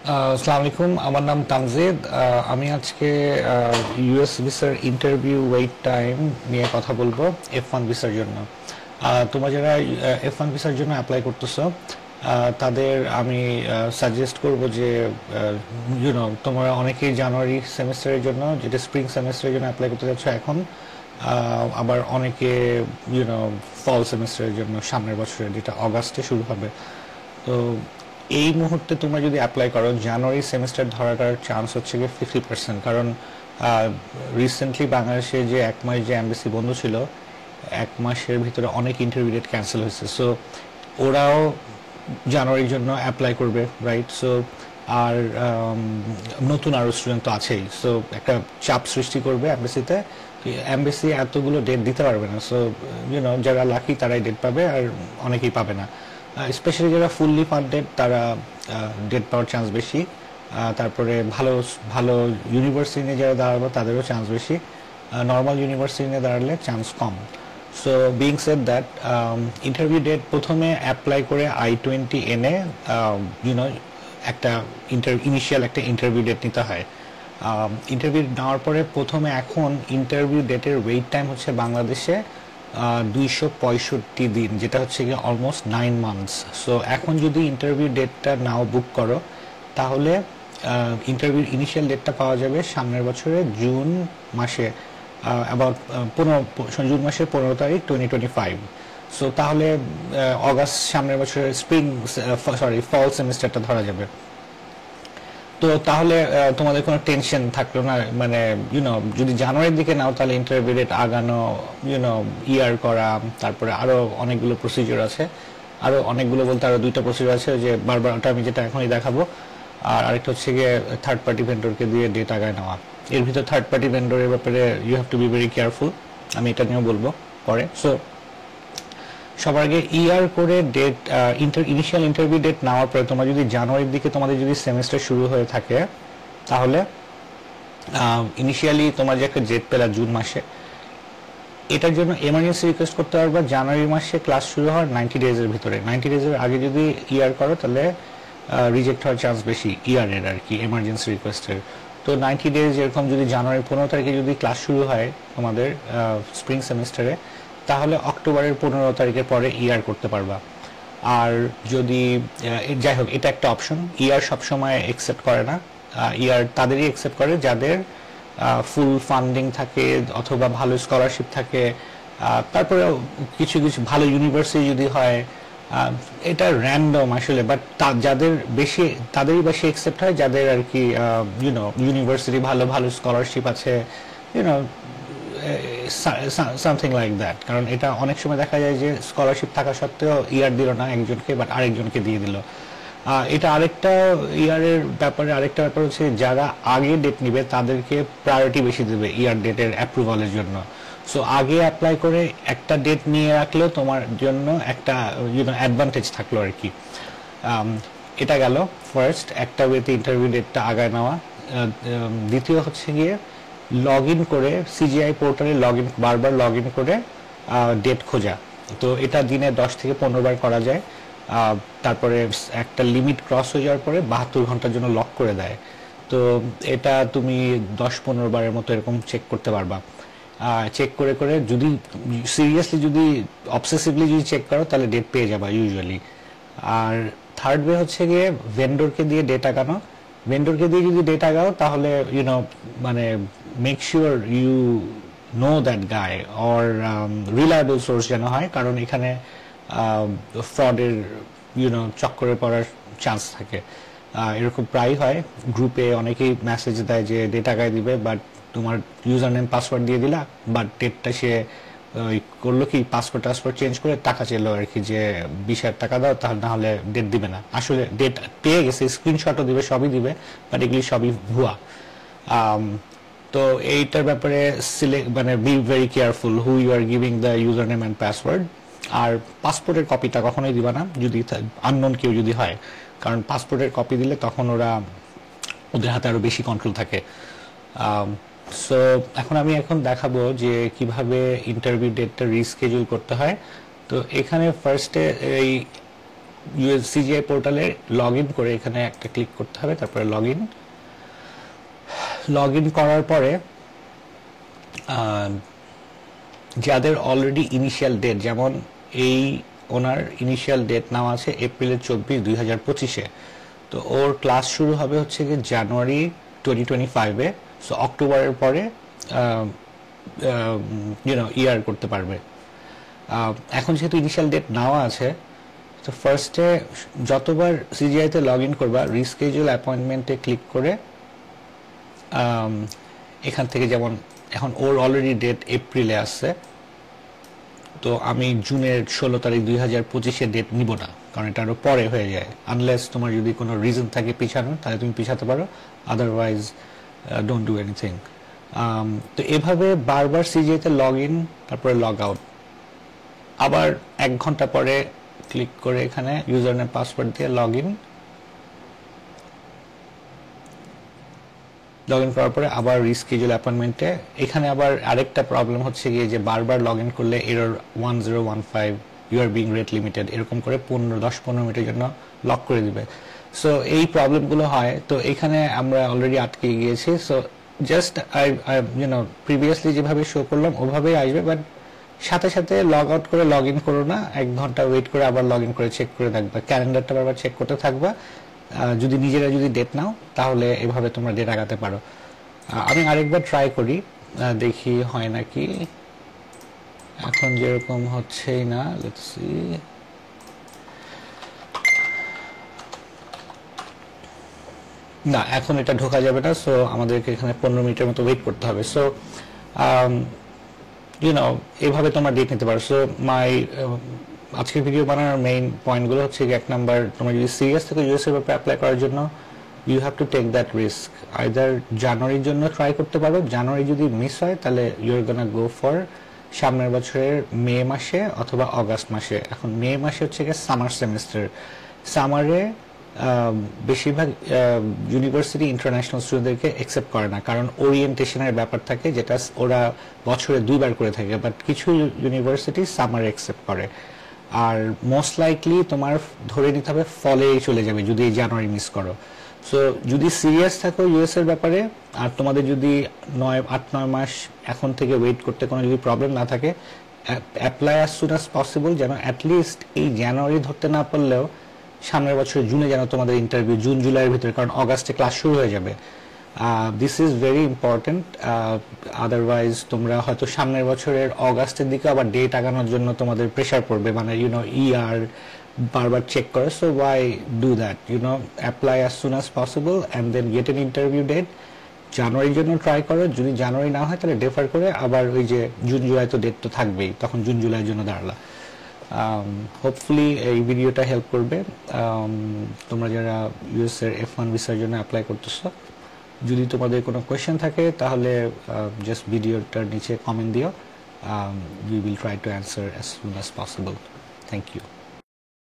আসসালামু আলাইকুম, আমার নাম তানজিদ। আমি আজকে ইউএস ভিসার ইন্টারভিউ ওয়েট টাইম নিয়ে কথা বলবো F1 ভিসার জন্য। তোমরা যারা F1 ভিসার জন্য অ্যাপ্লাই করতেছো, তাদের আমি সাজেস্ট করব যে তোমরা অনেকেই জানুয়ারি সেমিস্টারের জন্য, যেটা স্প্রিং সেমিস্টারের জন্য অ্যাপ্লাই করতে যাচ্ছ এখন। আবার অনেকে ফল সেমিস্টারের জন্য সামনের বছরে, যেটা অগাস্টে শুরু হবে। তো এই মুহূর্তে তোমরা যদি অ্যাপ্লাই করো, জানুয়ারি সেমিস্টার ধরাটার চান্স হচ্ছে গিয়ে 50%। কারণ রিসেন্টলি বাংলাদেশে যে 1 মাস যে এমবাসি বন্ধ ছিল, 1 মাসের ভিতরে অনেক ইন্টারভিউ ডেট ক্যান্সেল হয়েছে। সো ওরাও জানুয়ারির জন্য অ্যাপ্লাই করবে, রাইট? সো আর নতুন আরও স্টুডেন্ট তো আছেই, সো একটা চাপ সৃষ্টি করবে এমবাসিতে। এমবাসি এতগুলো ডেট দিতে পারবে না। সো যারা লাকি তারাই ডেট পাবে, আর অনেকেই পাবে না। স্পেশালি যারা ফুললি ফান্ডেড, তারা ডেট পাওয়ার চান্স বেশি। তারপরে ভালো ভালো ইউনিভার্সিটি নিয়ে যারা দাঁড়াবো তাদেরও চান্স বেশি। নর্মাল ইউনিভার্সিটি নিয়ে দাঁড়ালে চান্স কম। So being said that, interview date প্রথমে অ্যাপ্লাই করে I-20 এনে একটা ইনিশিয়াল একটা ইন্টারভিউ ডেট নিতে হয়। ইন্টারভিউ নেওয়ার পরে প্রথমে এখন ইন্টারভিউ ডেটের ওয়েট টাইম হচ্ছে বাংলাদেশে 265 দিন, যেটা হচ্ছে গিয়ে অলমোস্ট 9 মান্থস। সো এখন যদি ইন্টারভিউ ডেটটা নাও বুক করো, তাহলে ইন্টারভিউ ইনিশিয়াল ডেটটা পাওয়া যাবে সামনের বছরে জুন মাসে, অ্যাবাউট জুন মাসের 15 তারিখ 2025। সো তাহলে অগাস্ট সামনের বছরের ফল সেমিস্টারটা ধরা যাবে। তো তাহলে তোমাদের কোনো টেনশন থাকলো না। মানে যদি জানুয়ারির দিকে নাও, তাহলে ইন্টারভিউ ডেট আগানো, ইয়ার করা, তারপরে আরো অনেকগুলো প্রসিজার আছে। আরো অনেকগুলো বলতে আরো 2টা প্রসিজার আছে, যে বারবার ওটা আমি যেটা এখনই দেখাবো। আর আরেকটা হচ্ছে গিয়ে থার্ড পার্টি ভেন্ডরকে দিয়ে ডেট আগায় নেওয়া। এর ভিতর থার্ড পার্টি ভেন্ডরের ব্যাপারে you have to be very careful, আমি এটা নিয়েও বলবো পরে। সো সবার আগে ইয়ার করে ডেট, ইনিশিয়াল ইন্টারভিউ ডেট নেওয়ার পরে তোমরা যদি জানুয়ারির দিকে তোমাদের যদি সেমিস্টার শুরু হয়ে থাকে, তাহলে ইনিশিয়ালি তোমার যে একটা ডেট পেলা জুন মাসে, এটার জন্য এমার্জেন্সি রিকোয়েস্ট করতে পারবা জানুয়ারি মাসে ক্লাস শুরু হওয়ার 90 ডেজের ভিতরে। 90 ডেজের আগে যদি ইয়ার করো, তাহলে রিজেক্ট হওয়ার চান্স বেশি ইয়ারের আর কি, এমার্জেন্সি রিকোয়েস্টের। তো 90 ডেজ, এরকম যদি জানুয়ারি 15 তারিখে যদি ক্লাস শুরু হয় তোমাদের স্প্রিং সেমিস্টারে, তাহলে অক্টোবরের 15 তারিখের পরে ইয়ার করতে পারবা। আর যদি যাই হোক, এটা একটা অপশন। ইয়ার সবসময় একসেপ্ট করে না। ইয়ার তাদেরই একসেপ্ট করে যাদের ফুল ফান্ডিং থাকে অথবা ভালো স্কলারশিপ থাকে। তারপরে কিছু কিছু ভালো ইউনিভার্সিটি যদি হয়, এটা র্যান্ডম আসলে, বাট যাদের বেশি, তাদেরই বেশি একসেপ্ট হয় যাদের আর কি ইউনিভার্সিটি ভালো ভালো স্কলারশিপ আছে, ইউনো সামথিং লাইক দ্যাট। কারণ এটা অনেক সময় দেখা যায় যে স্কলারশিপ থাকা সত্ত্বেও ইয়ার দিল না একজনকে, বাট আরেকজনকে দিয়ে দিল। এটা আরেকটা ইয়ারের ব্যাপারে আরেকটা ব্যাপার হচ্ছে, যারা আগে ডেট নিবে তাদেরকে প্রায়োরিটি বেশি দেবে ইয়ার ডেটের অ্যাপ্রুভালের জন্য। সো আগে অ্যাপ্লাই করে একটা ডেট নিয়ে রাখলেও তোমার জন্য একটা অ্যাডভান্টেজ থাকলো আর কি। এটা গেল ফার্স্ট একটা ওয়েতে ইন্টারভিউ ডেটটা আগায় নেওয়া। দ্বিতীয় হচ্ছে গিয়ে লগ ইন করে সিজিআই পোর্টালে বারবার লগ ইন করে ডেট খোঁজা। তো এটা দিনে 10 থেকে 15 বার করা যায়। তারপরে একটা লিমিট ক্রস হয়ে যাওয়ার পরে 72 ঘন্টার জন্য লক করে দেয়। তো এটা তুমি 10-15 বারের মতো এরকম চেক করতে পারবা। চেক করে করে যদি সিরিয়াসলি, যদি অবসেসিভলি যদি চেক করো, তাহলে ডেট পেয়ে যাবা ইউজুয়ালি। আর থার্ড ওয়ে হচ্ছে গিয়ে ভেন্ডরকে দিয়ে ডেট আগানো। ভেন্ডরকে দিয়ে যদি ডেট আগাও, তাহলে মানে make sure you know that guy, or reliable source যেন হয়। কারণ এখানে ফ্রডের চক্করে পড়ার চান্স থাকে। এরকম প্রায় হয়, গ্রুপে অনেকেই মেসেজ দেয় যে ডেট আগায় দিবে, বাট তোমার ইউজার নেম পাসওয়ার্ড দিয়ে দিলা, বাট ডেটটা সে করলো কি, পাসপোর্ট চেঞ্জ করে টাকা চাইলো আর কি, যে 20,000 টাকা দাও, তাহলে না হলে ডেট দিবে না। আসলে ডেট পেয়ে গেছে, স্ক্রিনশটও দিবে, সবই দিবে, বাট এগুলি সবই ভুয়া। তো এইটার ব্যাপারে মানে be very careful who you are giving the user name and password. আর পাসপোর্টের কপিটা কখনোই দিবা না যদি আননোন কেউ যদি হয়, কারণ পাসপোর্টের কপি দিলে তখন ওদের হাতে আরো বেশি কন্ট্রোল থাকে। সো এখন আমি দেখাবো যে কিভাবে ইন্টারভিউ ডেটটা রিস্কেডিউল করতে হয়। তো এখানে ফার্স্টে এই সিজিআই পোর্টালে লগ ইন করে এখানে একটা ক্লিক করতে হবে, তারপরে লগ ইন করার পরে যাদের অলরেডি ইনিশিয়াল ডেট, যেমন এই ওনার ইনিশিয়াল ডেট নেওয়া আছে এপ্রিলের 24, 2025-এ, তো ওর ক্লাস শুরু হবে হচ্ছে গিয়ে জানুয়ারি 2025-এ। সো অক্টোবরের পরে ইয়ার করতে পারবে। এখন যেহেতু ইনিশিয়াল ডেট নেওয়া আছে, তো ফার্স্টে যতবার সিজিআইতে লগ ইন করবা রিস্কেজুয়াল অ্যাপয়েন্টমেন্টে ক্লিক করে এখান থেকে, যেমন এখন ওর অলরেডি ডেট এপ্রিলে আসছে, তো আমি জুনের 16 তারিখ 2025-এ ডেট নিব না, কারণ এটা আরো পরে হয়ে যায়। আনলেস তোমার যদি কোনো রিজন থাকে পিছানোর, তাহলে তুমি পিছাতে পারো, আদারওয়াইজ ডোন্ট ডু এনিথিং। তো এভাবে বারবার সিজিআইতে লগ ইন, তারপরে লগ আউট, আবার 1 ঘন্টা পরে ক্লিক করে এখানে ইউজার নেম পাসওয়ার্ড দিয়ে লগ ইন করার পরে আবার রিস্কেজুয়াল অ্যাপয়েন্টমেন্টে। এখানে আবার আরেকটা প্রবলেম হচ্ছে গিয়ে যে বারবার লগ ইন করলে error 1015 you are being rate limited এরকম করে 10-15 মিনিটের জন্য লক করে দিবে। সো এই প্রবলেমগুলো হয়, তো এখানে আমরা অলরেডি আটকে গিয়েছি। সো জাস্ট প্রিভিয়াসলি যেভাবে শো করলাম ওভাবেই আসবে, বাট সাথে সাথে লগ আউট করে লগ ইন করো না, 1 ঘন্টা ওয়েট করে আবার লগ ইন করে চেক করে দেখবা, ক্যালেন্ডারটা বারবার চেক করতে থাকবা। যদি নিজেরা ডেট নাও তাহলে এভাবে তোমরা ডেট আগাতে পারো। আমি আরেকবার ট্রাই করি, দেখি হয় নাকি। এখন যেরকম হচ্ছেই না, লেটস সি। না, এখন এটা ঢোকা যাবে না, সো আমাদেরকে এখানে 15 মিনিটের মতো ওয়েট করতে হবে। সো এইভাবে তোমরা ডেট নিতে পারো। সো আজকের ভিডিও বানানোর মেইন পয়েন্টগুলো হচ্ছে, 1 নাম্বার, তোমরা যদি সিরিয়াস থেকে ইউএস এর ব্যাপারে অ্যাপ্লাই করার জন্য you have to take that risk. Either জানুয়ারির জন্য ট্রাই করতে পারো, জানুয়ারি যদি মিস হয় তাহলে you R gonna go for সামনের বছরের মে মাসে অথবা অগাস্ট মাসে। এখন মে মাসে হচ্ছে গিয়ে সামার সেমিস্টার। সামারে বেশিরভাগ ইউনিভার্সিটি ইন্টারন্যাশনাল স্টুডেন্টদেরকে অ্যাকসেপ্ট করে না, কারণ ওরিয়েন্টেশনের ব্যাপার থাকে, যেটা ওরা বছরে 2 বার করে থাকে, বাট কিছু ইউনিভার্সিটি সামারে অ্যাকসেপ্ট করে। আর মোস্ট লাইকলি তোমার ধরে নিতে হবে ফলেই চলে যাবে যদি এই জানুয়ারি মিস করো। সো যদি সিরিয়াস থাকো ইউএস এর ব্যাপারে, আর তোমাদের যদি 8-9 মাস এখন থেকে ওয়েট করতে কোনো যদি প্রবলেম না থাকে, apply as soon as possible, যেন অ্যাটলিস্ট এই জানুয়ারি ধরতে না পারলেও সামনের বছরের জুনে যেন তোমাদের ইন্টারভিউ, জুন জুলাইয়ের ভিতরে, কারণ অগাস্টে ক্লাস শুরু হয়ে যাবে। This is very important. Otherwise তোমরা হয়তো সামনের বছরের অগাস্টের দিকে আবার ডেট আগানোর জন্য তোমাদের প্রেশার পড়বে, মানে ইয়ার বারবার চেক করো। So why do that? Apply as soon as possible and then get an interview date. জানুয়ারির জন্য ট্রাই করো, যদি জানুয়ারি না হয় তাহলে ডেফার করে আবার ওই যে জুন জুলাই তো ডেট তো থাকবেই, তখন জুন জুলাইয়ের জন্য দাঁড়ালা। হোপফুলি এই ভিডিওটা হেল্প করবে তোমরা যারা ইউএস এর F1 ভিসার জন্য অ্যাপ্লাই করতেছো। যদি তোমাদের কোনো কোয়েশ্চেন থাকে তাহলে জাস্ট ভিডিওটার নিচে কমেন্ট দিও। We will try to answer as soon as possible. Thank you.